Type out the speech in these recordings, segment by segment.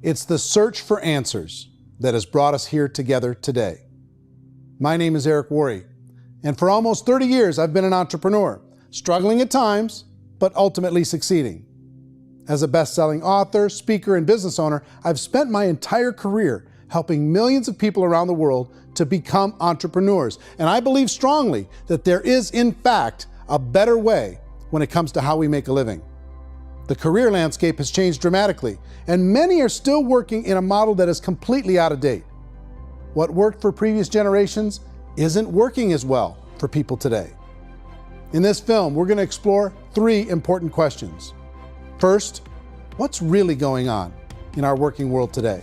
It's the search for answers that has brought us here together today. My name is Eric Worre, and for almost 30 years I've been an entrepreneur, struggling at times, but ultimately succeeding. As a best-selling author, speaker, and business owner, I've spent my entire career helping millions of people around the world to become entrepreneurs. And I believe strongly that there is, in fact, a better way when it comes to how we make a living. The career landscape has changed dramatically, and many are still working in a model that is completely out of date. What worked for previous generations isn't working as well for people today. In this film, we're going to explore 3 important questions. First, what's really going on in our working world today?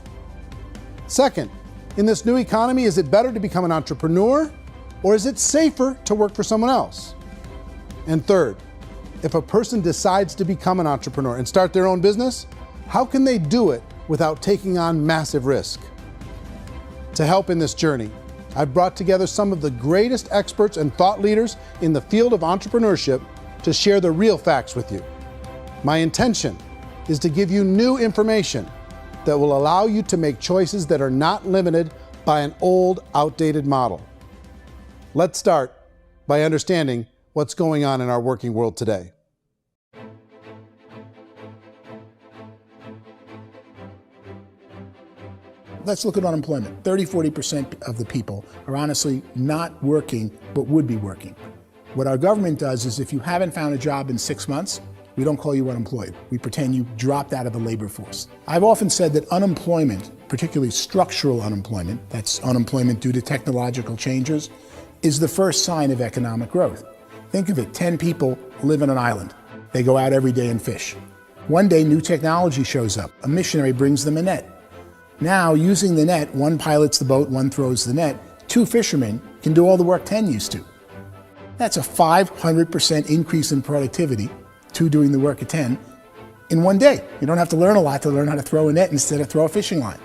Second, in this new economy, is it better to become an entrepreneur, or is it safer to work for someone else? And third, if a person decides to become an entrepreneur and start their own business, how can they do it without taking on massive risk? To help in this journey, I've brought together some of the greatest experts and thought leaders in the field of entrepreneurship to share the real facts with you. My intention is to give you new information that will allow you to make choices that are not limited by an old, outdated model. Let's start by understanding what's going on in our working world today. Let's look at unemployment. 30–40% of the people are honestly not working, but would be working. What our government does is if you haven't found a job in 6 months, we don't call you unemployed. We pretend you dropped out of the labor force. I've often said that unemployment, particularly structural unemployment, that's unemployment due to technological changes, is the first sign of economic growth. Think of it, 10 people live on an island. They go out every day and fish. One day, new technology shows up. A missionary brings them a net. Now, using the net, one pilots the boat, one throws the net. 2 fishermen can do all the work 10 used to. That's a 500% increase in productivity, 2 doing the work of 10, in one day. You don't have to learn a lot to learn how to throw a net instead of throw a fishing line.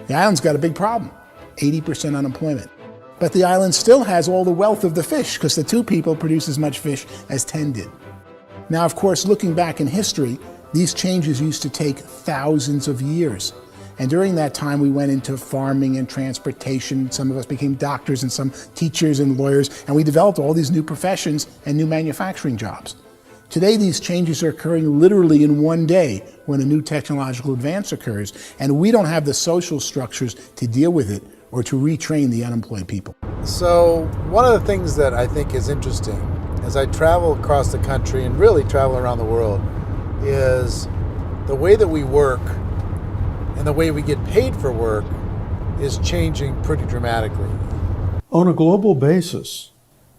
The island's got a big problem, 80% unemployment. But the island still has all the wealth of the fish because the 2 people produce as much fish as 10 did. Now, of course, looking back in history, these changes used to take thousands of years. And during that time, we went into farming and transportation. Some of us became doctors and some teachers and lawyers, and we developed all these new professions and new manufacturing jobs. Today, these changes are occurring literally in one day when a new technological advance occurs, and we don't have the social structures to deal with it or to retrain the unemployed people. So one of the things that I think is interesting as I travel across the country and really travel around the world is the way that we work and the way we get paid for work is changing pretty dramatically. On a global basis,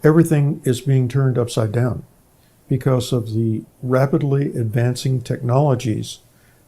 everything is being turned upside down because of the rapidly advancing technologies.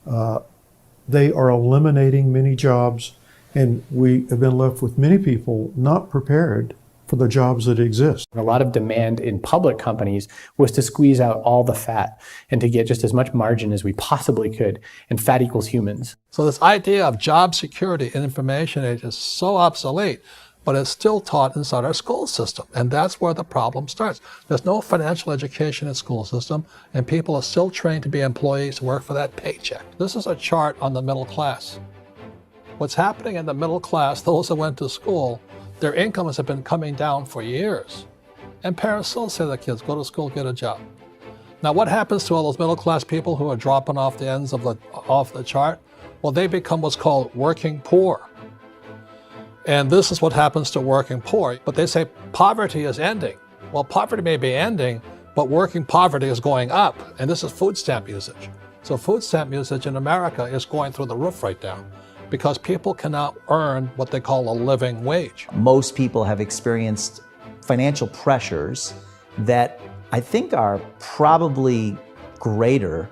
They are eliminating many jobs, and we have been left with many people not prepared for the jobs that exist. A lot of demand in public companies was to squeeze out all the fat and to get just as much margin as we possibly could, and fat equals humans. So this idea of job security in information age is so obsolete, but it's still taught inside our school system, and that's where the problem starts. There's no financial education in the school system, and people are still trained to be employees to work for that paycheck. This is a chart on the middle class. What's happening in the middle class, those that went to school, their incomes have been coming down for years. And parents still say to their kids, go to school, get a job. Now what happens to all those middle class people who are dropping off the ends of the chart? Well, they become what's called working poor. And this is what happens to working poor. But they say poverty is ending. Well, poverty may be ending, but working poverty is going up. And this is food stamp usage. So food stamp usage in America is going through the roof right now, because people cannot earn what they call a living wage. Most people have experienced financial pressures that I think are probably greater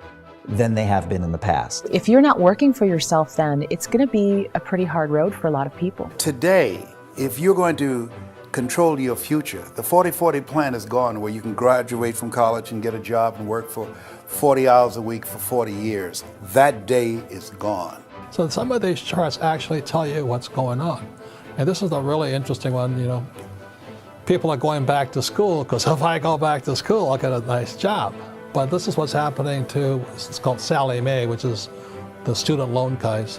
than they have been in the past. If you're not working for yourself, then it's going to be a pretty hard road for a lot of people. Today, if you're going to control your future, the 40-40 plan is gone, where you can graduate from college and get a job and work for 40 hours a week for 40 years. That day is gone. So some of these charts actually tell you what's going on. And this is a really interesting one, you know. People are going back to school because if I go back to school, I'll get a nice job. But this is what's happening to, it's called Sallie Mae, which is the student loan guys.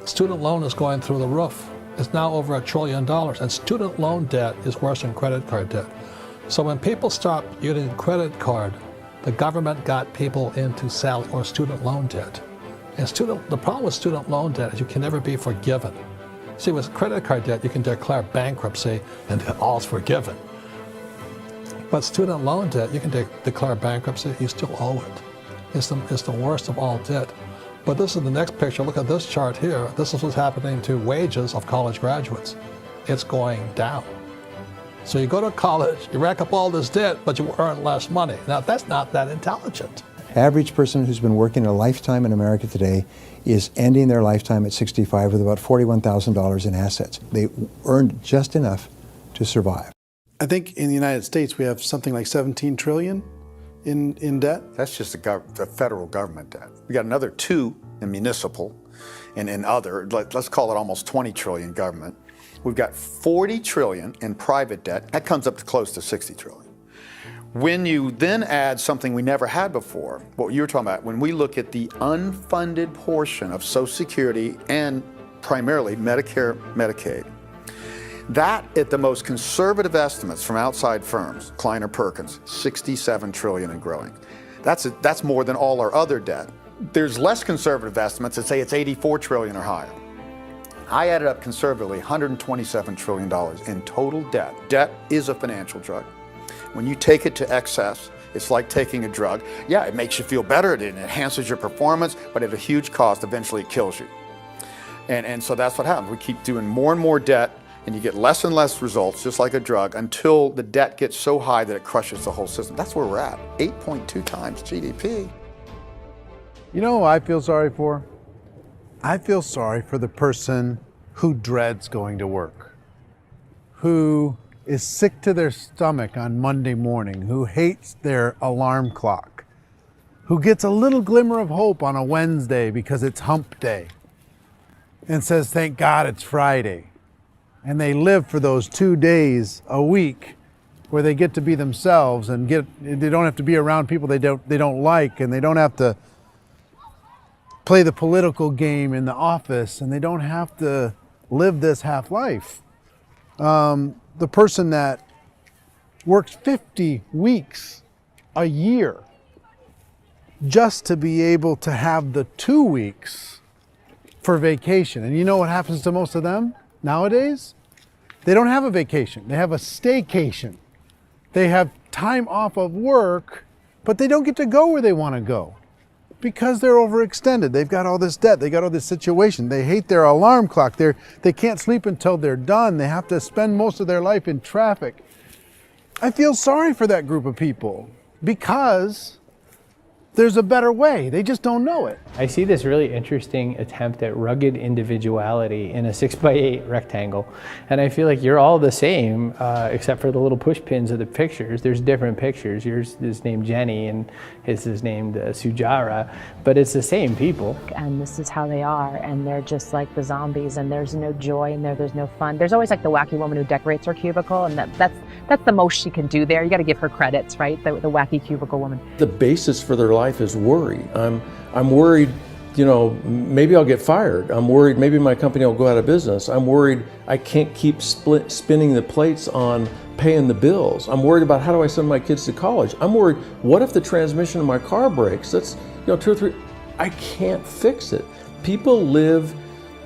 student loan is going through the roof. It's now over $1 trillion, and student loan debt is worse than credit card debt. So when people stopped using credit card, the government got people into student loan debt. And the problem with student loan debt is you can never be forgiven. See, with credit card debt, you can declare bankruptcy and all's forgiven. But student loan debt, you can declare bankruptcy, you still owe it. It's the worst of all debt. But this is the next picture. Look at this chart here. This is what's happening to wages of college graduates. It's going down. So you go to college, you rack up all this debt, but you earn less money. Now, that's not that intelligent. Average person who's been working a lifetime in America today is ending their lifetime at 65 with about $41,000 in assets. They earned just enough to survive. I think in the United States we have something like 17 trillion in debt. That's just the federal government debt. We got another 2 in municipal and in other, let's call it almost 20 trillion government. We've got 40 trillion in private debt. That comes up to close to 60 trillion. When you then add something we never had before, what you were talking about, when we look at the unfunded portion of Social Security and primarily Medicare, Medicaid, that at the most conservative estimates from outside firms, Kleiner Perkins, 67 trillion and growing. That's more than all our other debt. There's less conservative estimates that say it's 84 trillion or higher. I added up conservatively $127 trillion in total debt. Debt is a financial drug. When you take it to excess, it's like taking a drug. Yeah, it makes you feel better, it enhances your performance, but at a huge cost, eventually it kills you. And so that's what happens. We keep doing more and more debt, and you get less and less results, just like a drug, until the debt gets so high that it crushes the whole system. That's where we're at, 8.2 times GDP. You know who I feel sorry for? I feel sorry for the person who dreads going to work, who is sick to their stomach on Monday morning, who hates their alarm clock, who gets a little glimmer of hope on a Wednesday because it's hump day and says, thank God it's Friday. And they live for those 2 days a week where they get to be themselves and they don't have to be around people they don't like, and they don't have to play the political game in the office, and they don't have to live this half life. The person that works 50 weeks a year just to be able to have the 2 weeks for vacation. And you know what happens to most of them nowadays? They don't have a vacation. They have a staycation. They have time off of work, but they don't get to go where they want to go because they're overextended. They've got all this debt. They got all this situation. They hate their alarm clock. They can't sleep until they're done. They have to spend most of their life in traffic. I feel sorry for that group of people because there's a better way. They just don't know it. I see this really interesting attempt at rugged individuality in a 6x8 rectangle. And I feel like you're all the same, except for the little push pins of the pictures. There's different pictures. Yours is named Jenny and his is named Sujara, but it's the same people. And this is how they are, and they're just like the zombies, and there's no joy in there, there's no fun. There's always like the wacky woman who decorates her cubicle, and that's the most she can do there. You got to give her credits, right? The wacky cubicle woman. The basis for their life is worry. I'm worried, you know, maybe I'll get fired. I'm worried maybe my company will go out of business. I'm worried I can't keep spinning the plates on paying the bills. I'm worried about how do I send my kids to college. I'm worried, what if the transmission of my car breaks? That's, you know, 2 or 3, I can't fix it. People live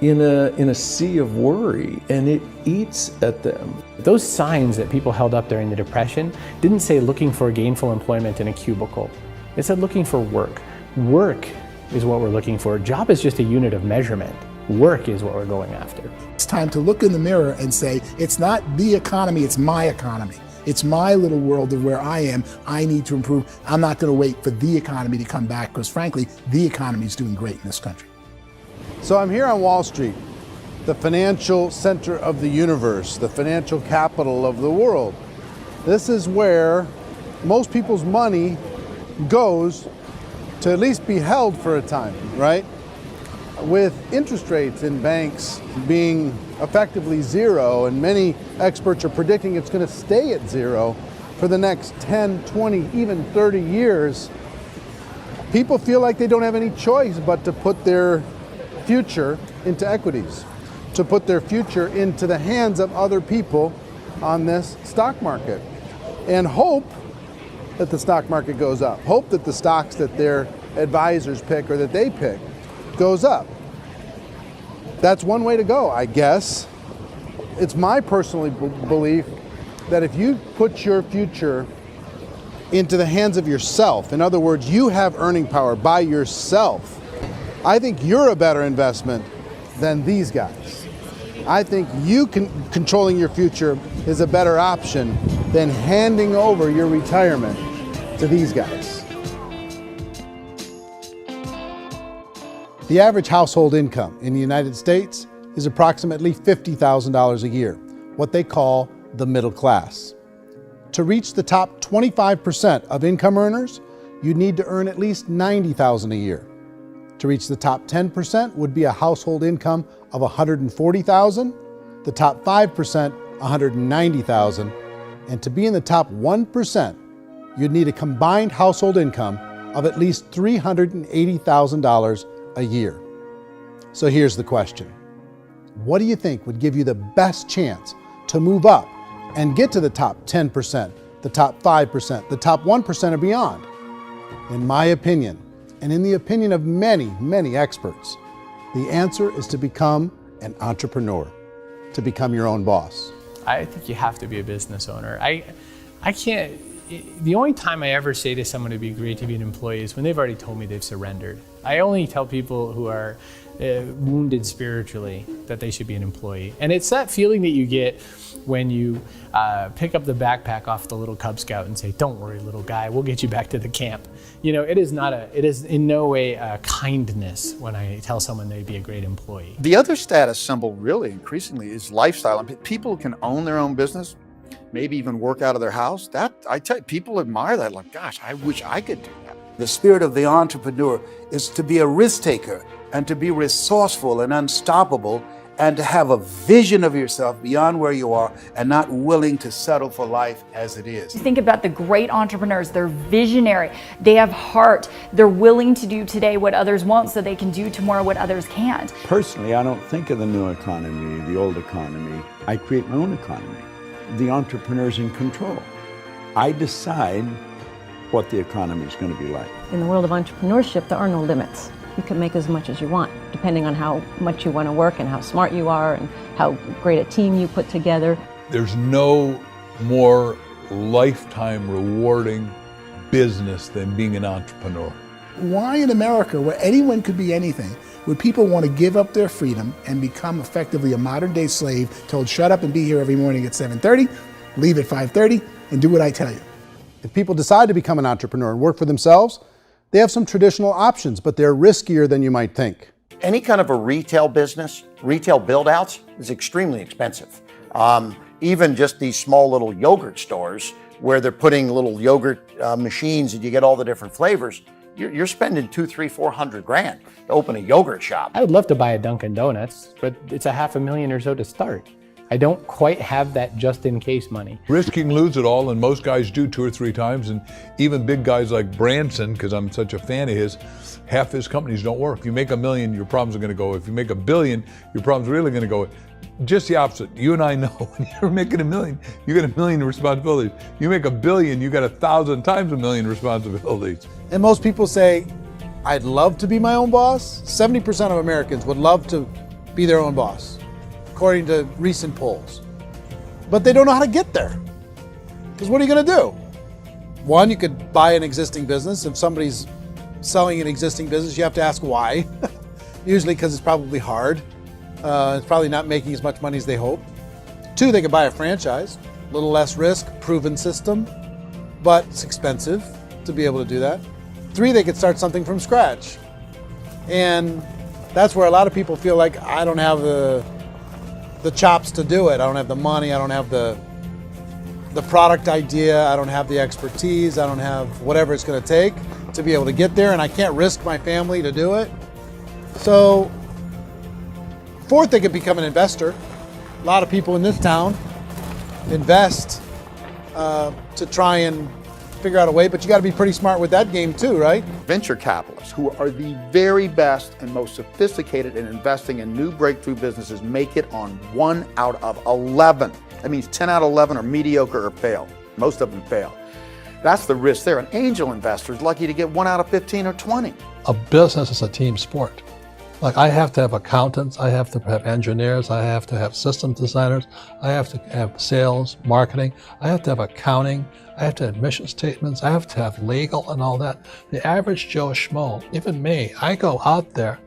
in a sea of worry, and it eats at them. Those signs that people held up during the Depression didn't say looking for gainful employment in a cubicle. It said looking for work. Work is what we're looking for. Job is just a unit of measurement. Work is what we're going after. It's time to look in the mirror and say, it's not the economy, it's my economy. It's my little world of where I am. I need to improve. I'm not going to wait for the economy to come back, because frankly, the economy is doing great in this country. So I'm here on Wall Street, the financial center of the universe, the financial capital of the world. This is where most people's money goes to at least be held for a time, right? With interest rates in banks being effectively zero, and many experts are predicting it's going to stay at zero for the next 10, 20, even 30 years, people feel like they don't have any choice but to put their future into equities, to put their future into the hands of other people on this stock market, and hope that the stock market goes up, hope that the stocks that their advisors pick or that they pick goes up. That's one way to go, I guess. It's my personal belief that if you put your future into the hands of yourself, in other words, you have earning power by yourself, I think you're a better investment than these guys. I think you controlling your future is a better option than handing over your retirement to these guys. The average household income in the United States is approximately $50,000 a year, what they call the middle class. To reach the top 25% of income earners, you'd need to earn at least $90,000 a year. To reach the top 10% would be a household income of $140,000, the top 5%, $190,000, and to be in the top 1%, you'd need a combined household income of at least $380,000 a year. So here's the question. What do you think would give you the best chance to move up and get to the top 10%, the top 5%, the top 1% or beyond? In my opinion, and in the opinion of many, many experts, the answer is to become an entrepreneur, to become your own boss. I think you have to be a business owner. I can't, the only time I ever say to someone it'd be great to be an employee is when they've already told me they've surrendered. I only tell people who are wounded spiritually that they should be an employee. And it's that feeling that you get when you pick up the backpack off the little Cub Scout and say, "Don't worry, little guy, we'll get you back to the camp." You know, it is in no way a kindness when I tell someone they'd be a great employee. The other status symbol really increasingly is lifestyle. I mean, people can own their own business, maybe even work out of their house. That, I tell you, people admire that. Like, gosh, I wish I could do that. The spirit of the entrepreneur is to be a risk taker and to be resourceful and unstoppable and to have a vision of yourself beyond where you are and not willing to settle for life as it is. Think about the great entrepreneurs. They're visionary. They have heart. They're willing to do today what others won't so they can do tomorrow what others can't. Personally, I don't think of the new economy, the old economy. I create my own economy. The entrepreneur's in control. I decide what the economy is going to be like. In the world of entrepreneurship, there are no limits. You can make as much as you want, depending on how much you want to work and how smart you are and how great a team you put together. There's no more lifetime rewarding business than being an entrepreneur. Why in America, where anyone could be anything, would people want to give up their freedom and become effectively a modern-day slave, told shut up and be here every morning at 7:30, leave at 5:30, and do what I tell you? If people decide to become an entrepreneur and work for themselves, they have some traditional options, but they're riskier than you might think. Any kind of a retail business, retail build-outs is extremely expensive. Even just these small little yogurt stores where they're putting little yogurt machines and you get all the different flavors, you're spending $200,000, $300,000, $400,000 to open a yogurt shop. I would love to buy a Dunkin' Donuts, but it's $500,000 or so to start. I don't quite have that just in case money. Risk you can lose it all, and most guys do 2 or 3 times, and even big guys like Branson, because I'm such a fan of his, half his companies don't work. If you make $1 million, your problems are going to go. If you make $1 billion, your problem's really going to go. Just the opposite. You and I know when you're making $1 million, you get $1 million responsibilities. You make $1 billion, you got 1,000 times $1 million responsibilities. And most people say, I'd love to be my own boss. 70% of Americans would love to be their own boss, according to recent polls. But they don't know how to get there. Because what are you going to do? One, you could buy an existing business. If somebody's selling an existing business, you have to ask why. Usually because it's probably hard. It's probably not making as much money as they hope. 2, they could buy a franchise. A little less risk, proven system, but it's expensive to be able to do that. 3, they could start something from scratch. And that's where a lot of people feel like, I don't have the chops to do it. I don't have the money. I don't have the product idea. I don't have the expertise. I don't have whatever it's going to take to be able to get there, and I can't risk my family to do it. So, 4th, they could become an investor. A lot of people in this town invest to try and figure out a way, but you got to be pretty smart with that game too, right? Venture capitalists, who are the very best and most sophisticated in investing in new breakthrough businesses, make it on 1 out of 11. That means 10 out of 11 are mediocre or fail. Most of them fail. That's the risk there. An angel investor is lucky to get 1 out of 15 or 20. A business is a team sport. Like, I have to have accountants, I have to have engineers, I have to have system designers, I have to have sales, marketing, I have to have accounting, I have to have mission statements, I have to have legal and all that. The average Joe Schmo, even me, I go out there,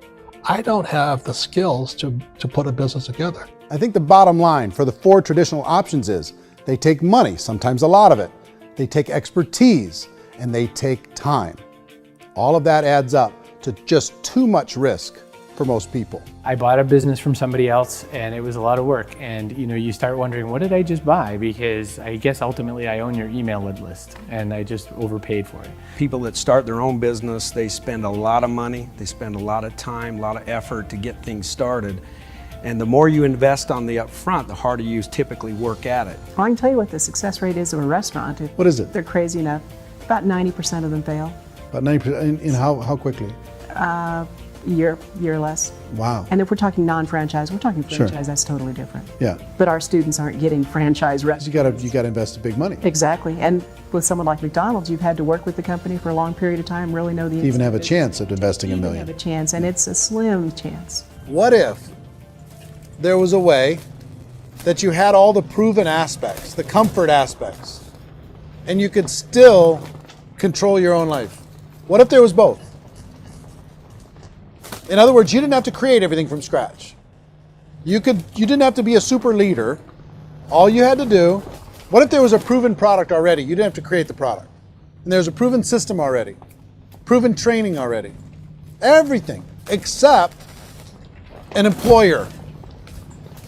I don't have the skills to put a business together. I think the bottom line for the 4 traditional options is they take money, sometimes a lot of it. They take expertise, and they take time. All of that adds up to just too much risk for most people. I bought a business from somebody else and it was a lot of work. And you start wondering, what did I just buy? Because I guess ultimately I own your email list and I just overpaid for it. People that start their own business, they spend a lot of money, they spend a lot of time, a lot of effort to get things started. And the more you invest on the upfront, the harder you typically work at it. I can tell you what the success rate is of a restaurant. What is it? They're crazy enough. About 90% of them fail. About 90%, in how quickly? Year less. Wow. And if we're talking non-franchise, we're talking franchise, Sure. That's totally different. Yeah. But our students aren't getting franchise restaurants. You gotta invest big money. Exactly. And with someone like McDonald's, you've had to work with the company for a long period of time, really know the Even have a business. chance at investing $1 million. Have a chance, and it's a slim chance. What if there was a way that you had all the proven aspects, the comfort aspects, and you could still control your own life? What if there was both? In other words, you didn't have to create everything from scratch. You didn't have to be a super leader. All you had to do, what if there was a proven product already? You didn't have to create the product. And there's a proven system already, proven training already. Everything except an employer.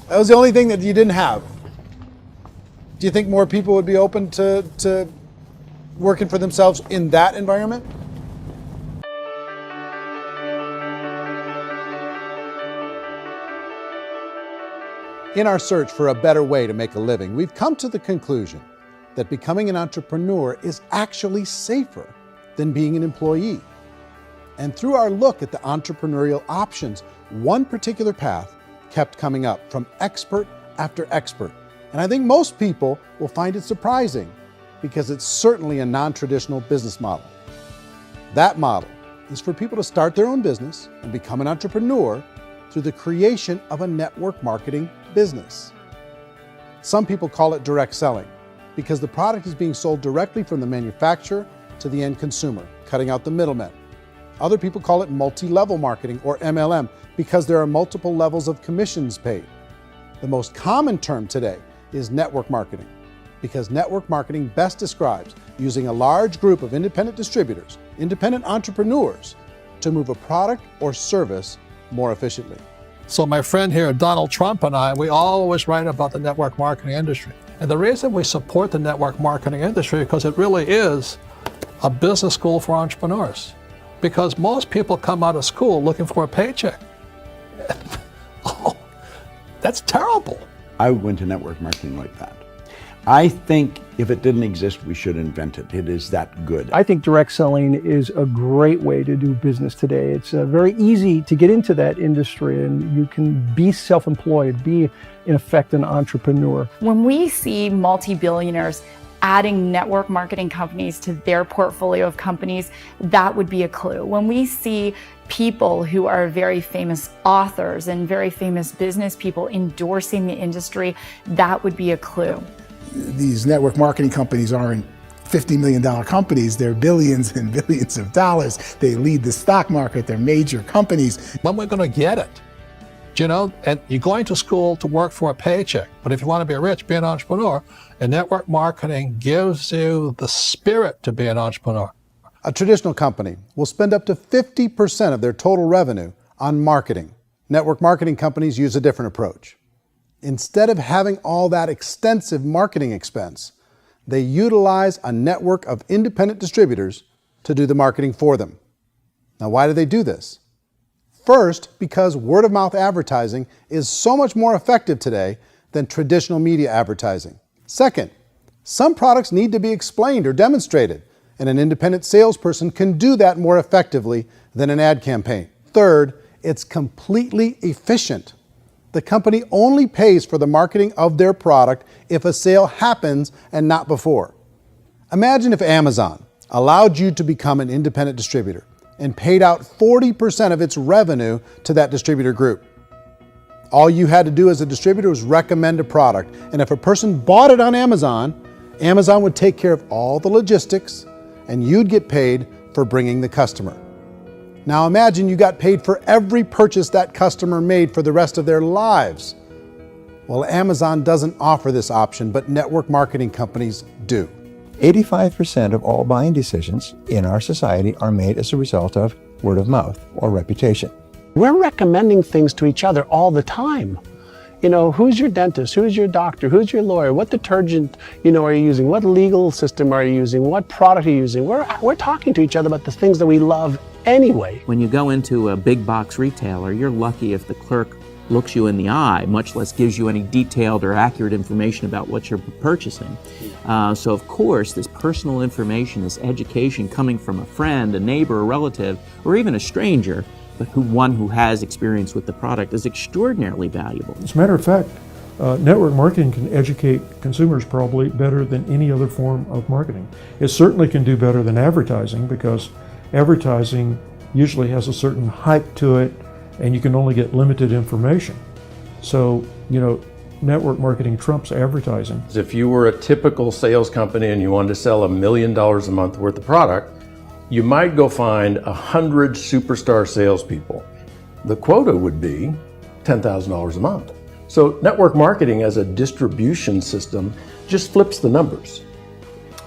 That was the only thing that you didn't have. Do you think more people would be open to working for themselves in that environment? In our search for a better way to make a living, we've come to the conclusion that becoming an entrepreneur is actually safer than being an employee. And through our look at the entrepreneurial options, one particular path kept coming up from expert after expert. And I think most people will find it surprising because it's certainly a non-traditional business model. That model is for people to start their own business and become an entrepreneur through the creation of a network marketing business. Some people call it direct selling because the product is being sold directly from the manufacturer to the end consumer, cutting out the middlemen. Other people call it multi-level marketing, or MLM, because there are multiple levels of commissions paid. The most common term today is network marketing, because network marketing best describes using a large group of independent distributors, independent entrepreneurs, to move a product or service more efficiently. So my friend here, Donald Trump, and I, we always write about the network marketing industry. And the reason we support the network marketing industry is because it really is a business school for entrepreneurs. Because most people come out of school looking for a paycheck. Oh, that's terrible. I would go into network marketing like that. I think if it didn't exist, we should invent it. It is that good. I think direct selling is a great way to do business today. It's very easy to get into that industry, and you can be self-employed, be in effect an entrepreneur. When we see multi-billionaires adding network marketing companies to their portfolio of companies, that would be a clue. When we see people who are very famous authors and very famous business people endorsing the industry, that would be a clue. These network marketing companies aren't $50 million companies, they're billions and billions of dollars. They lead the stock market, they're major companies. When we're going to get it? And you're going to school to work for a paycheck, but if you want to be rich, be an entrepreneur, and network marketing gives you the spirit to be an entrepreneur. A traditional company will spend up to 50% of their total revenue on marketing. Network marketing companies use a different approach. Instead of having all that extensive marketing expense, they utilize a network of independent distributors to do the marketing for them. Now, why do they do this? First, because word-of-mouth advertising is so much more effective today than traditional media advertising. Second, some products need to be explained or demonstrated and an independent salesperson can do that more effectively than an ad campaign. Third, it's completely efficient. The company only pays for the marketing of their product if a sale happens and not before. Imagine if Amazon allowed you to become an independent distributor and paid out 40% of its revenue to that distributor group. All you had to do as a distributor was recommend a product, and if a person bought it on Amazon, Amazon would take care of all the logistics and you'd get paid for bringing the customer. Now imagine you got paid for every purchase that customer made for the rest of their lives. Well, Amazon doesn't offer this option, but network marketing companies do. 85% of all buying decisions in our society are made as a result of word of mouth or reputation. We're recommending things to each other all the time. You know, who's your dentist? Who's your doctor? Who's your lawyer? What detergent, are you using? What legal system are you using? What product are you using? We're talking to each other about the things that we love anyway. When you go into a big box retailer, you're lucky if the clerk looks you in the eye, much less gives you any detailed or accurate information about what you're purchasing. So of course, this personal information, this education coming from a friend, a neighbor, a relative, or even a stranger, but one who has experience with the product is extraordinarily valuable. As a matter of fact, network marketing can educate consumers probably better than any other form of marketing. It certainly can do better than advertising because advertising usually has a certain hype to it and you can only get limited information. So, network marketing trumps advertising. If you were a typical sales company and you wanted to sell $1 million a month worth of product, you might go find 100 superstar salespeople. The quota would be $10,000 a month. So network marketing as a distribution system just flips the numbers.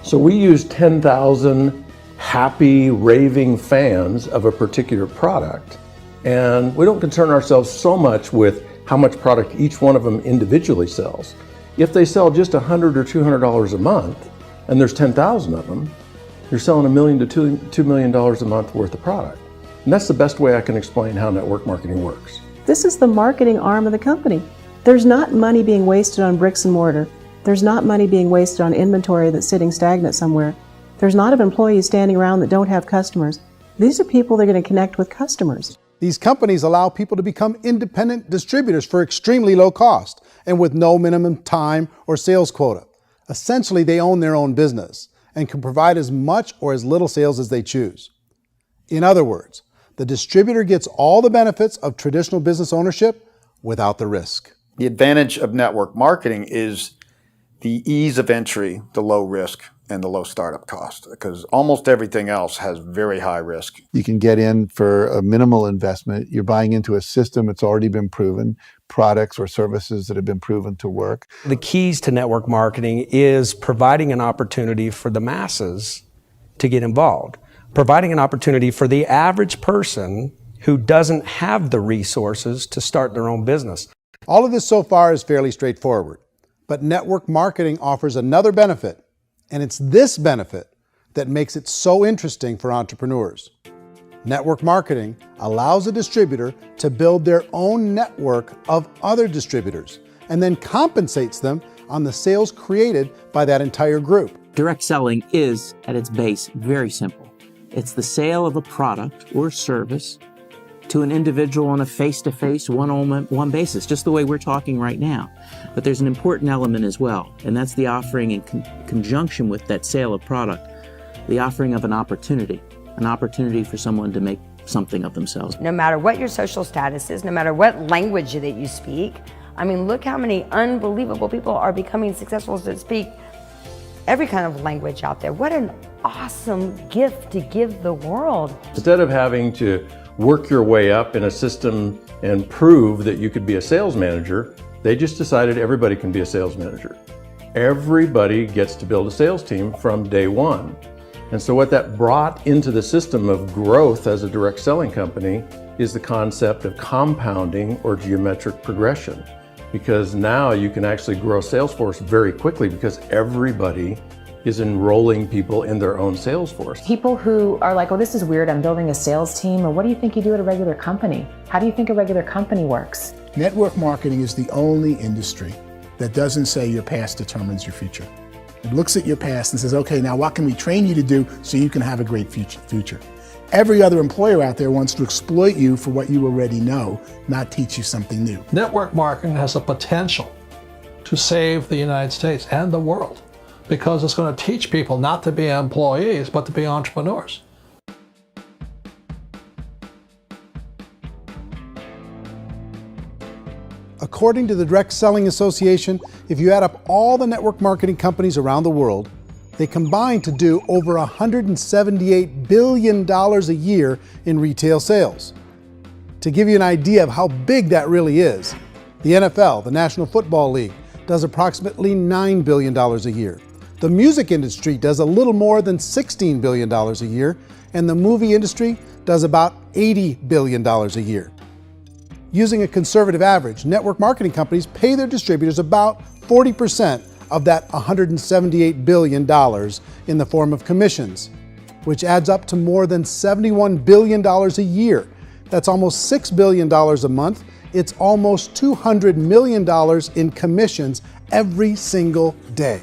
So we use 10,000 happy, raving fans of a particular product, and we don't concern ourselves so much with how much product each one of them individually sells. If they sell just $100 or $200 a month, and there's 10,000 of them, you're selling $1 million to $2 million a month worth of product. And that's the best way I can explain how network marketing works. This is the marketing arm of the company. There's not money being wasted on bricks and mortar. There's not money being wasted on inventory that's sitting stagnant somewhere. There's not of employees standing around that don't have customers. These are people that are going to connect with customers. These companies allow people to become independent distributors for extremely low cost and with no minimum time or sales quota. Essentially, they own their own business and can provide as much or as little sales as they choose. In other words, the distributor gets all the benefits of traditional business ownership without the risk. The advantage of network marketing is the ease of entry, the low risk, and the low startup cost, because almost everything else has very high risk. You can get in for a minimal investment. You're buying into a system that's already been proven, products or services that have been proven to work. The keys to network marketing is providing an opportunity for the masses to get involved, providing an opportunity for the average person who doesn't have the resources to start their own business. All of this so far is fairly straightforward, but network marketing offers another benefit, and it's this benefit that makes it so interesting for entrepreneurs. Network marketing allows a distributor to build their own network of other distributors and then compensates them on the sales created by that entire group. Direct selling is, at its base, very simple. It's the sale of a product or service to an individual on a face-to-face, one-on-one basis, just the way we're talking right now. But there's an important element as well, and that's the offering in conjunction with that sale of product, the offering of an opportunity for someone to make something of themselves. No matter what your social status is, no matter what language that you speak, I mean, look how many unbelievable people are becoming successful that speak every kind of language out there. What an awesome gift to give the world. Instead of having to work your way up in a system and prove that you could be a sales manager, they just decided everybody can be a sales manager. Everybody gets to build a sales team from day one. And so what that brought into the system of growth as a direct selling company is the concept of compounding or geometric progression. Because now you can actually grow a sales force very quickly because everybody is enrolling people in their own sales force. People who are like, oh, this is weird, I'm building a sales team, or what do you think you do at a regular company? How do you think a regular company works? Network marketing is the only industry that doesn't say your past determines your future. It looks at your past and says, okay, now what can we train you to do so you can have a great future? Every other employer out there wants to exploit you for what you already know, not teach you something new. Network marketing has the potential to save the United States and the world because it's going to teach people not to be employees, but to be entrepreneurs. According to the Direct Selling Association, if you add up all the network marketing companies around the world, they combine to do over $178 billion a year in retail sales. To give you an idea of how big that really is, the NFL, the National Football League, does approximately $9 billion a year. The music industry does a little more than $16 billion a year, and the movie industry does about $80 billion a year. Using a conservative average, network marketing companies pay their distributors about 40% of that $178 billion in the form of commissions, which adds up to more than $71 billion a year. That's almost $6 billion a month. It's almost $200 million in commissions every single day.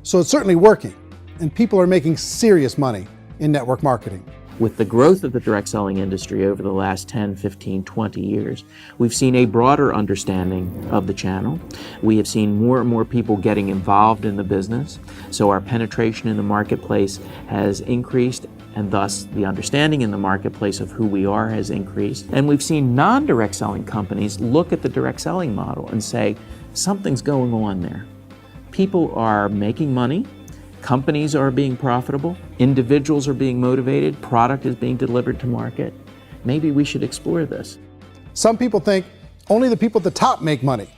So it's certainly working, and people are making serious money in network marketing. With the growth of the direct selling industry over the last 10, 15, 20 years, we've seen a broader understanding of the channel. We have seen more and more people getting involved in the business, so our penetration in the marketplace has increased, and thus the understanding in the marketplace of who we are has increased. And we've seen non-direct selling companies look at the direct selling model and say, something's going on there. People are making money, companies are being profitable, individuals are being motivated, product is being delivered to market. Maybe we should explore this. Some people think only the people at the top make money.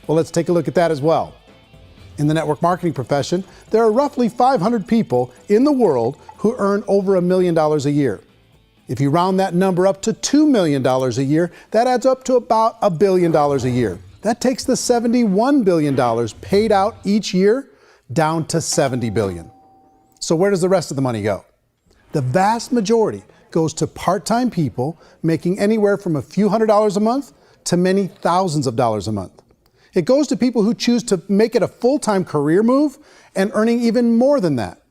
Well, let's take a look at that as well. In the network marketing profession, there are roughly 500 people in the world who earn over $1 million a year. If you round that number up to $2 million a year, that adds up to about $1 billion a year. That takes the $71 billion paid out each year down to $70 billion. So where does the rest of the money go? The vast majority goes to part-time people making anywhere from a few $100s a month to many thousands of dollars a month. It goes to people who choose to make it a full-time career move and earning even more than that.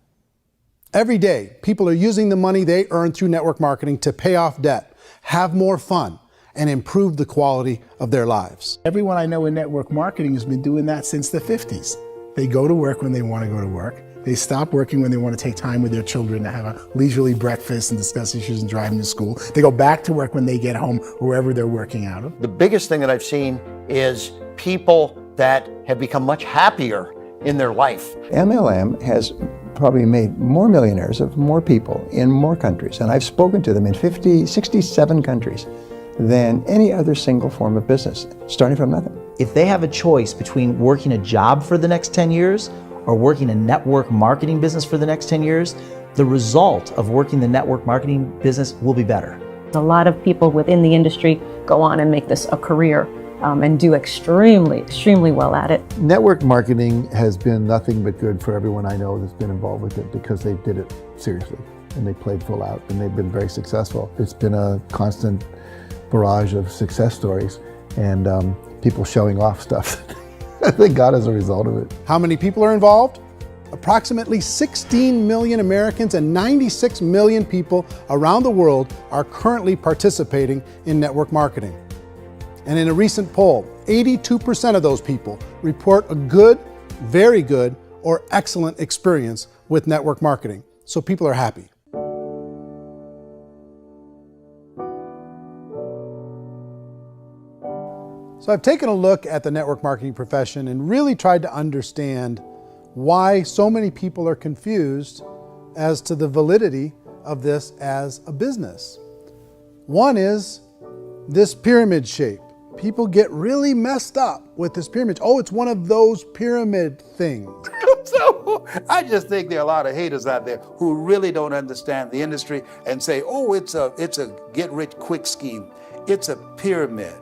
Every day, people are using the money they earn through network marketing to pay off debt, have more fun, and improve the quality of their lives. Everyone I know in network marketing has been doing that since the 50s. They go to work when they want to go to work. They stop working when they want to take time with their children to have a leisurely breakfast and discuss issues and drive them to school. They go back to work when they get home, wherever they're working out of. The biggest thing that I've seen is people that have become much happier in their life. MLM has probably made more millionaires of more people in more countries, and I've spoken to them in 67 countries, than any other single form of business, starting from nothing. If they have a choice between working a job for the next 10 years or working a network marketing business for the next 10 years, the result of working the network marketing business will be better. A lot of people within the industry go on and make this a career and do extremely well at it. Network marketing has been nothing but good for everyone I know that's been involved with it because they did it seriously and they played full out and they've been very successful. It's been a constant barrage of success stories and people showing off stuff that they got as a result of it. How many people are involved? Approximately 16 million Americans and 96 million people around the world are currently participating in network marketing. And in a recent poll, 82% of those people report a good, very good, or excellent experience with network marketing. So people are happy. So I've taken a look at the network marketing profession and really tried to understand why so many people are confused as to the validity of this as a business. One is this pyramid shape. People get really messed up with this pyramid. Oh, it's one of those pyramid things. So I just think there are a lot of haters out there who really don't understand the industry and say, oh, it's a get-rich-quick scheme. It's a pyramid.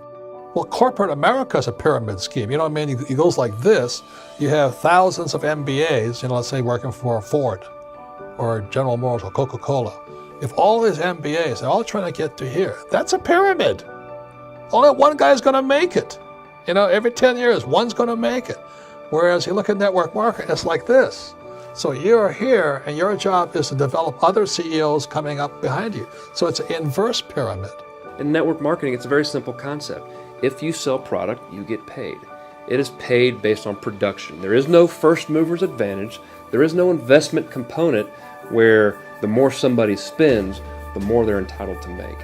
Well, corporate America is a pyramid scheme. You know what I mean? It goes like this. You have thousands of MBAs, let's say working for Ford or General Motors or Coca-Cola. If all these MBAs are all trying to get to here, that's a pyramid. Only one guy's going to make it. Every 10 years, one's going to make it. Whereas you look at network marketing, it's like this. So you're here, and your job is to develop other CEOs coming up behind you. So it's an inverse pyramid. In network marketing, it's a very simple concept. If you sell product, you get paid. It is paid based on production. There is no first mover's advantage. There is no investment component where the more somebody spends, the more they're entitled to make.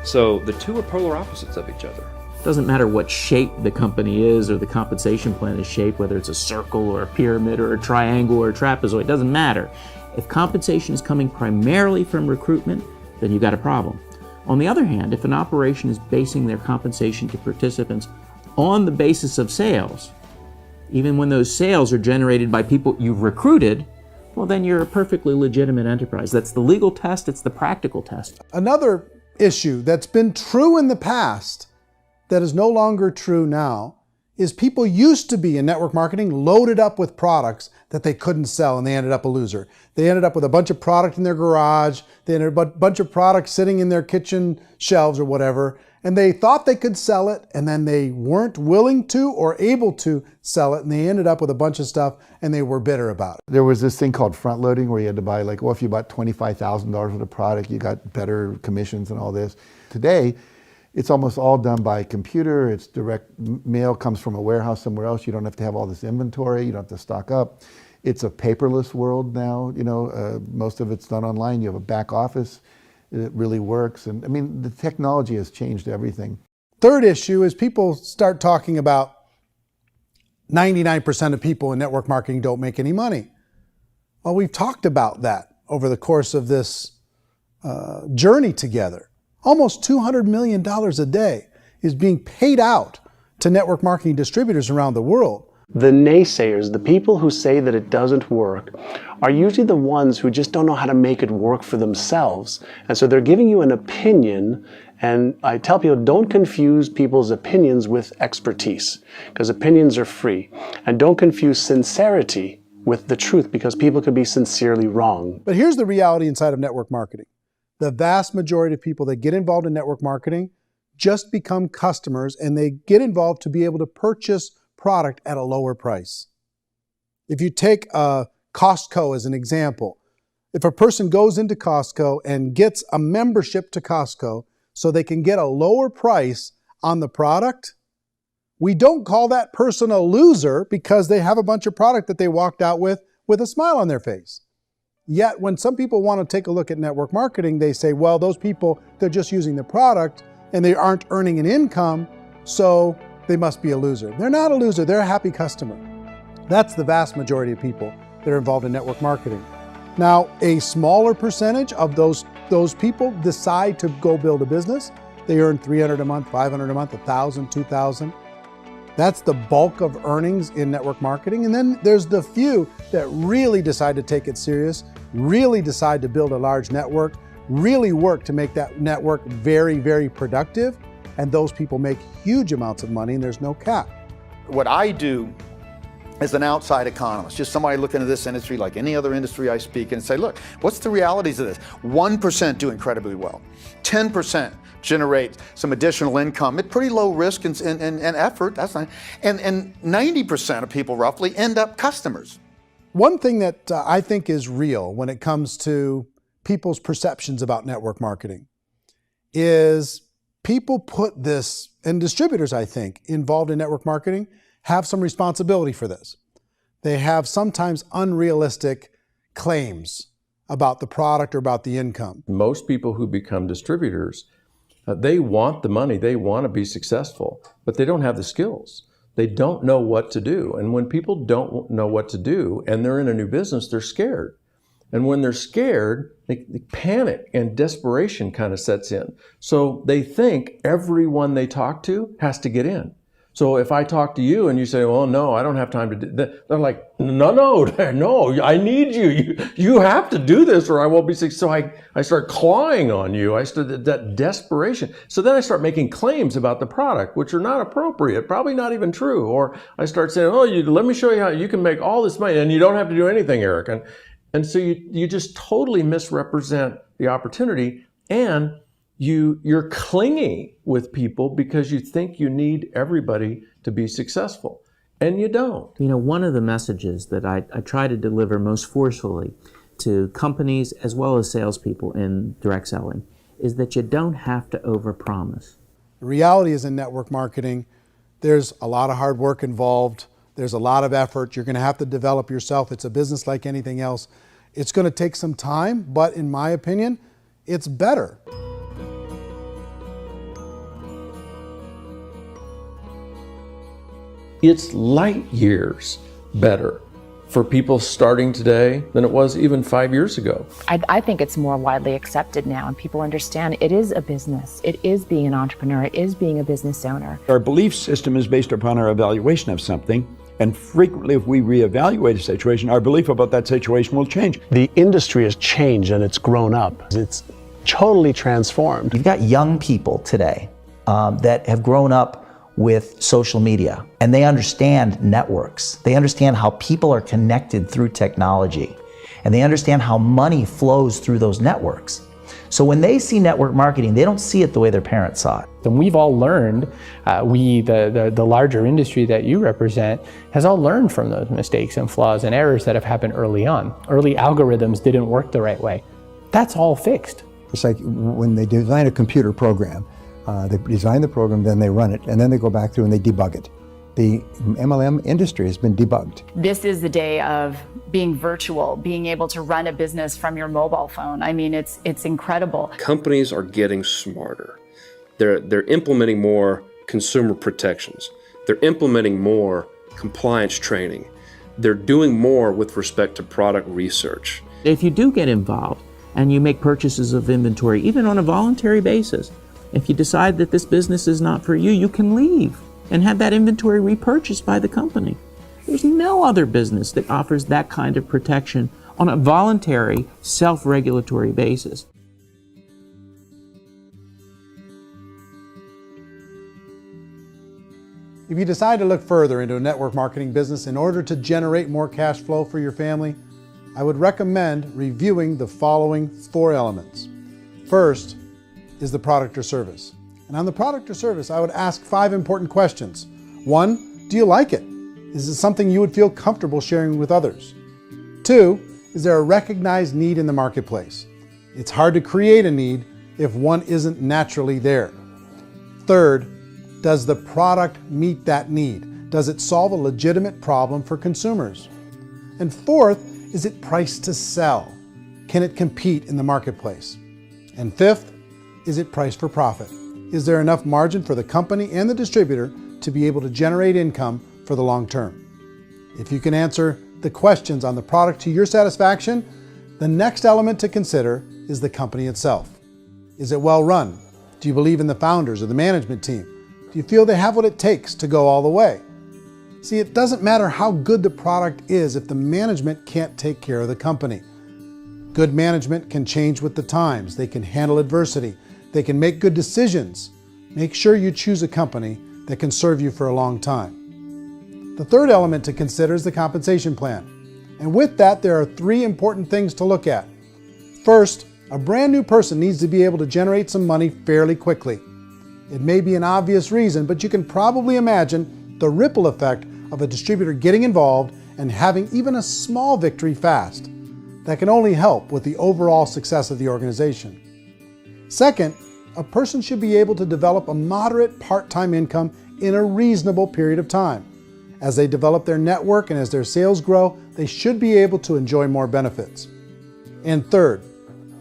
So the two are polar opposites of each other. It doesn't matter what shape the company is or the compensation plan is shaped, whether it's a circle or a pyramid or a triangle or a trapezoid, it doesn't matter. If compensation is coming primarily from recruitment, then you've got a problem. On the other hand, if an operation is basing their compensation to participants on the basis of sales, even when those sales are generated by people you've recruited, well, then you're a perfectly legitimate enterprise. That's the legal test, it's the practical test. Another issue that's been true in the past that is no longer true now is people used to be in network marketing loaded up with products that they couldn't sell, and they ended up a loser. They ended up with a bunch of product in their garage, they ended up with a bunch of products sitting in their kitchen shelves or whatever, and they thought they could sell it, and then they weren't willing to or able to sell it, and they ended up with a bunch of stuff, and they were bitter about it. There was this thing called front loading where you had to buy, like, well, if you bought $25,000 worth of product, you got better commissions and all this. Today, it's almost all done by computer. It's direct mail, comes from a warehouse somewhere else. You don't have to have all this inventory. You don't have to stock up. It's a paperless world now. You know, most of it's done online. You have a back office. It really works. And I mean, the technology has changed everything. Third issue is people start talking about 99% of people in network marketing don't make any money. Well, we've talked about that over the course of this journey together. Almost $200 million a day is being paid out to network marketing distributors around the world. The naysayers, the people who say that it doesn't work, are usually the ones who just don't know how to make it work for themselves. And so they're giving you an opinion, and I tell people, don't confuse people's opinions with expertise, because opinions are free. And don't confuse sincerity with the truth, because people could be sincerely wrong. But here's the reality inside of network marketing. The vast majority of people that get involved in network marketing just become customers, and they get involved to be able to purchase product at a lower price. If you take Costco as an example, if a person goes into Costco and gets a membership to Costco so they can get a lower price on the product, we don't call that person a loser because they have a bunch of product that they walked out with a smile on their face. Yet when some people want to take a look at network marketing, they say, well, those people, they're just using the product and they aren't earning an income, so they must be a loser. They're not a loser, they're a happy customer. That's the vast majority of people that are involved in network marketing. Now, a smaller percentage of those people decide to go build a business. They earn $300 a month, $500 a month, $1,000, $2,000. That's the bulk of earnings in network marketing. And then there's the few that really decide to take it serious, really decide to build a large network, really work to make that network very, very productive. And those people make huge amounts of money, and there's no cap. What I do as an outside economist, just somebody looking at this industry like any other industry I speak and say, look, what's the realities of this? 1% do incredibly well. 10% generate some additional income at pretty low risk and effort, that's not, and 90% of people roughly end up customers. One thing that I think is real when it comes to people's perceptions about network marketing is people put this, and distributors, I think, involved in network marketing have some responsibility for this. They have sometimes unrealistic claims about the product or about the income. Most people who become distributors, they want the money, they want to be successful, but they don't have the skills. They don't know what to do. And when people don't know what to do and they're in a new business, they're scared. And when they're scared, they panic and desperation kind of sets in. So they think everyone they talk to has to get in. So if I talk to you and you say, well, no, I don't have time to do that, they're like, no, I need you. You have to do this or I won't be successful. So I start clawing on you. I start that desperation. So then I start making claims about the product, which are not appropriate, probably not even true. Or I start saying, oh, let me show you how you can make all this money and you don't have to do anything, Eric. And so you just totally misrepresent the opportunity, and you're clingy with people because you think you need everybody to be successful. and you don't. You know, one of the messages that I try to deliver most forcefully to companies as well as salespeople in direct selling is that you don't have to overpromise. The reality is in network marketing, there's a lot of hard work involved. There's a lot of effort. You're going to have to develop yourself. It's a business like anything else. It's going to take some time, but in my opinion, it's better. It's light years better for people starting today than it was even 5 years ago. I think it's more widely accepted now, and people understand it is a business. It is being an entrepreneur. It is being a business owner. Our belief system is based upon our evaluation of something, and frequently if we reevaluate a situation, our belief about that situation will change. The industry has changed and it's grown up. It's totally transformed. You've got young people today that have grown up with social media, and they understand networks. They understand how people are connected through technology, and they understand how money flows through those networks. So when they see network marketing, they don't see it the way their parents saw it. And we've all learned, the larger industry that you represent, has all learned from those mistakes and flaws and errors that have happened early on. Early algorithms didn't work the right way. That's all fixed. It's like when they design a computer program, they design the program, then they run it, and then they go back through and they debug it. The MLM industry has been debugged. This is the day of being virtual, being able to run a business from your mobile phone. I mean, it's incredible. Companies are getting smarter. They're implementing more consumer protections. They're implementing more compliance training. They're doing more with respect to product research. If you do get involved and you make purchases of inventory, even on a voluntary basis, if you decide that this business is not for you, you can leave and have that inventory repurchased by the company. There's no other business that offers that kind of protection on a voluntary, self-regulatory basis. If you decide to look further into a network marketing business in order to generate more cash flow for your family, I would recommend reviewing the following 4 elements. First is the product or service. And on the product or service, I would ask 5 important questions. 1, do you like it? Is it something you would feel comfortable sharing with others? 2, is there a recognized need in the marketplace? It's hard to create a need if one isn't naturally there. 3rd, does the product meet that need? Does it solve a legitimate problem for consumers? And 4th, is it priced to sell? Can it compete in the marketplace? And 5th, is it priced for profit? Is there enough margin for the company and the distributor to be able to generate income for the long term? If you can answer the questions on the product to your satisfaction, the next element to consider is the company itself. Is it well run? Do you believe in the founders or the management team? Do you feel they have what it takes to go all the way? See, it doesn't matter how good the product is if the management can't take care of the company. Good management can change with the times. They can handle adversity. They can make good decisions. Make sure you choose a company that can serve you for a long time. The third element to consider is the compensation plan. And with that, there are 3 important things to look at. First, a brand new person needs to be able to generate some money fairly quickly. It may be an obvious reason, but you can probably imagine the ripple effect of a distributor getting involved and having even a small victory fast. That can only help with the overall success of the organization. Second, a person should be able to develop a moderate part-time income in a reasonable period of time. As they develop their network and as their sales grow, they should be able to enjoy more benefits. And third,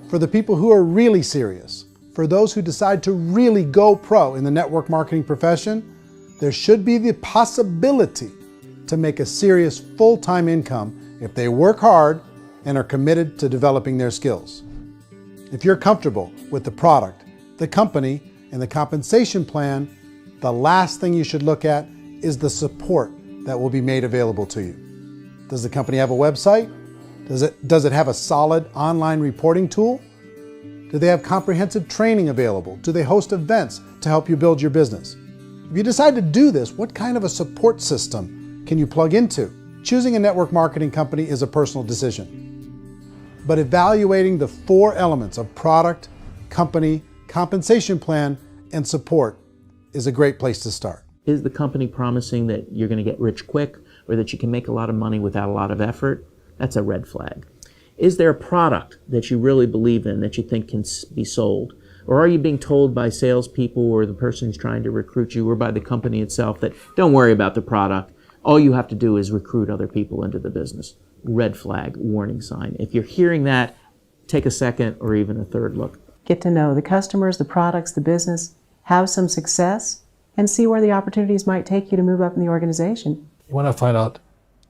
for the people who are really serious, for those who decide to really go pro in the network marketing profession, there should be the possibility to make a serious full-time income if they work hard and are committed to developing their skills. If you're comfortable with the product, the company, and the compensation plan, the last thing you should look at is the support that will be made available to you. Does the company have a website? Does it have a solid online reporting tool? Do they have comprehensive training available? Do they host events to help you build your business? If you decide to do this, what kind of a support system can you plug into? Choosing a network marketing company is a personal decision. But evaluating the 4 elements of product, company, compensation plan, and support is a great place to start. Is the company promising that you're going to get rich quick or that you can make a lot of money without a lot of effort? That's a red flag. Is there a product that you really believe in that you think can be sold? Or are you being told by salespeople or the person who's trying to recruit you or by the company itself that don't worry about the product, all you have to do is recruit other people into the business? Red flag, warning sign. If you're hearing that, take a second or even a third look. Get to know the customers, the products, the business, have some success, and see where the opportunities might take you to move up in the organization. You want to find out,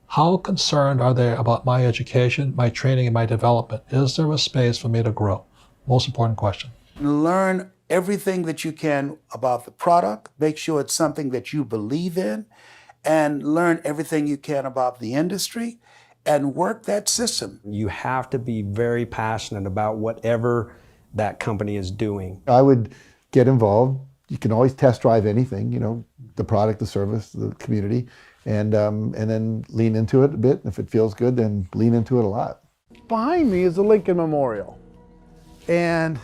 how concerned are they about my education, my training, and my development? Is there a space for me to grow? Most important question. Learn everything that you can about the product. Make sure it's something that you believe in, and learn everything you can about the industry and work that system. You have to be very passionate about whatever that company is doing. I would get involved. You can always test drive anything, the product, the service, the community, and then lean into it a bit. If it feels good, then lean into it a lot. Behind me is the Lincoln Memorial. And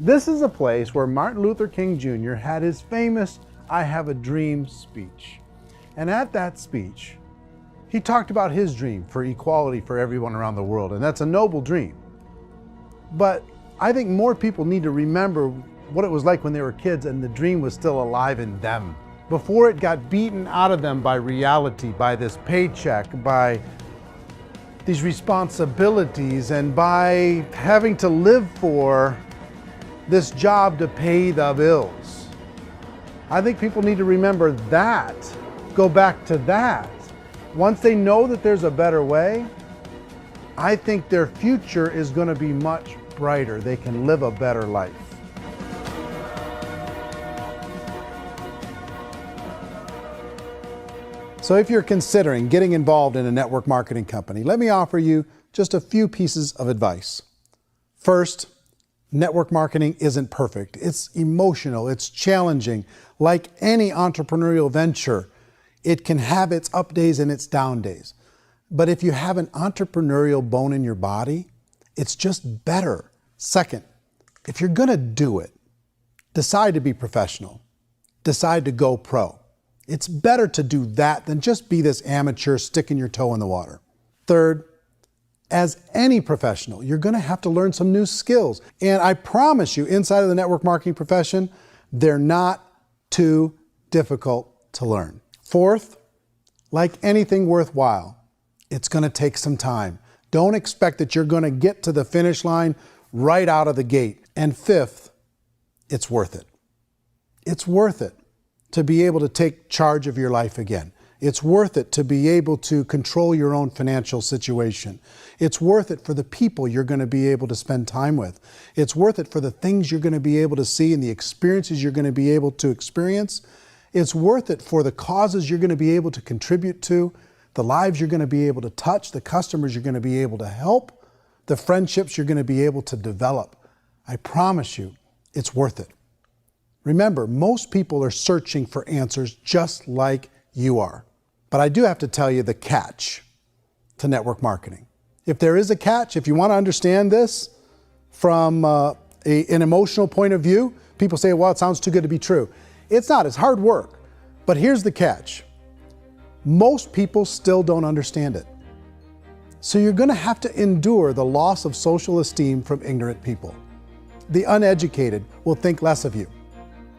this is a place where Martin Luther King Jr. had his famous "I Have a Dream" speech. And at that speech, he talked about his dream for equality for everyone around the world, and that's a noble dream. But I think more people need to remember what it was like when they were kids and the dream was still alive in them, before it got beaten out of them by reality, by this paycheck, by these responsibilities, and by having to live for this job to pay the bills. I think people need to remember that, go back to that. Once they know that there's a better way, I think their future is going to be much brighter. They can live a better life. So if you're considering getting involved in a network marketing company, let me offer you just a few pieces of advice. First, network marketing isn't perfect. It's emotional, it's challenging. Like any entrepreneurial venture, it can have its up days and its down days. But if you have an entrepreneurial bone in your body, it's just better. Second, if you're gonna do it, decide to be professional. Decide to go pro. It's better to do that than just be this amateur sticking your toe in the water. Third, as any professional, you're gonna have to learn some new skills. And I promise you, inside of the network marketing profession, they're not too difficult to learn. Fourth, like anything worthwhile, it's gonna take some time. Don't expect that you're gonna get to the finish line right out of the gate. And fifth, it's worth it. It's worth it to be able to take charge of your life again. It's worth it to be able to control your own financial situation. It's worth it for the people you're going to be able to spend time with. It's worth it for the things you're going to be able to see and the experiences you're going to be able to experience. It's worth it for the causes you're going to be able to contribute to, the lives you're going to be able to touch, the customers you're going to be able to help, the friendships you're going to be able to develop. I promise you, it's worth it. Remember, most people are searching for answers just like you are. But I do have to tell you the catch to network marketing. If there is a catch, if you want to understand this from an emotional point of view, people say, well, it sounds too good to be true. It's not, it's hard work. But here's the catch. Most people still don't understand it. So you're going to have to endure the loss of social esteem from ignorant people. The uneducated will think less of you.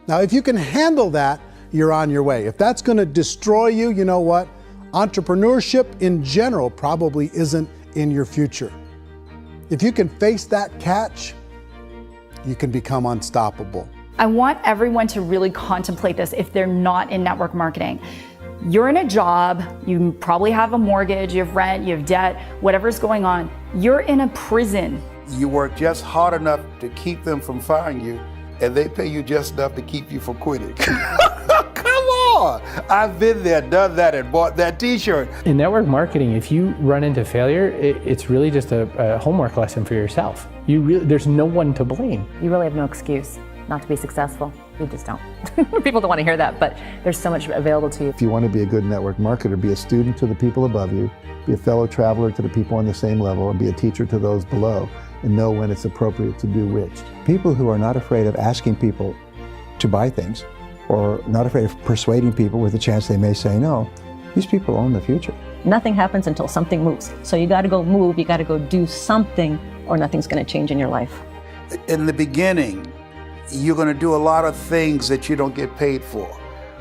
Now, if you can handle that, you're on your way. If that's going to destroy you, you know what? Entrepreneurship in general probably isn't in your future. If you can face that catch, you can become unstoppable. I want everyone to really contemplate this if they're not in network marketing. You're in a job, you probably have a mortgage, you have rent, you have debt, whatever's going on. You're in a prison. You work just hard enough to keep them from firing you, and they pay you just enough to keep you from quitting. Come on! I've been there, done that, and bought that t-shirt. In network marketing, if you run into failure, it's really just a homework lesson for yourself. There's no one to blame. You really have no excuse not to be successful. You just don't. People don't want to hear that, but there's so much available to you. If you want to be a good network marketer, be a student to the people above you, be a fellow traveler to the people on the same level, and be a teacher to those below, and know when it's appropriate to do which. People who are not afraid of asking people to buy things or not afraid of persuading people with a chance they may say no. These people own the future. Nothing happens until something moves. So you got to go move, you got to go do something, or nothing's going to change in your life. In the beginning, you're going to do a lot of things that you don't get paid for.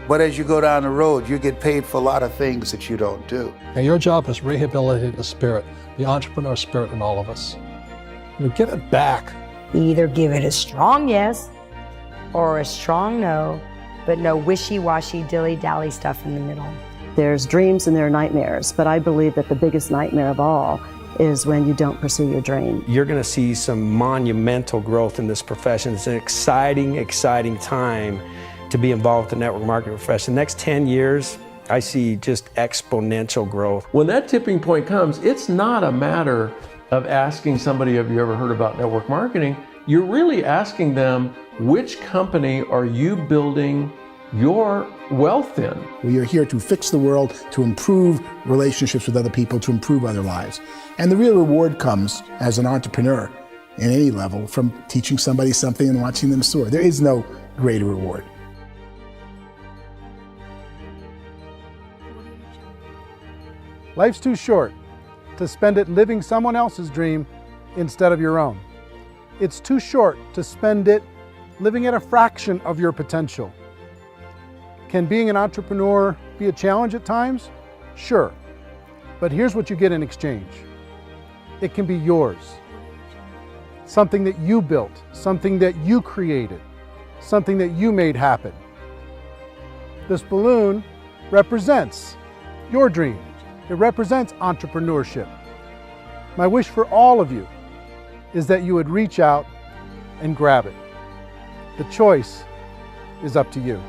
But as you go down the road, you get paid for a lot of things that you don't do. And your job is rehabilitate the spirit, the entrepreneur spirit in all of us. You get it back. Either give it a strong yes or a strong no, but no wishy-washy, dilly-dally stuff in the middle. There's dreams and there are nightmares, but I believe that the biggest nightmare of all is when you don't pursue your dream. You're going to see some monumental growth in this profession. It's an exciting, exciting time to be involved with the network marketing profession. The next 10 years, I see just exponential growth. When that tipping point comes, it's not a matter of asking somebody, have you ever heard about network marketing? You're really asking them, which company are you building your wealth in? We are here to fix the world, to improve relationships with other people, to improve other lives. And the real reward comes as an entrepreneur in any level from teaching somebody something and watching them soar. There is no greater reward. Life's too short to spend it living someone else's dream instead of your own. It's too short to spend it living at a fraction of your potential. Can being an entrepreneur be a challenge at times? Sure. But here's what you get in exchange. It can be yours. Something that you built, something that you created, something that you made happen. This balloon represents your dream. It represents entrepreneurship. My wish for all of you is that you would reach out and grab it. The choice is up to you.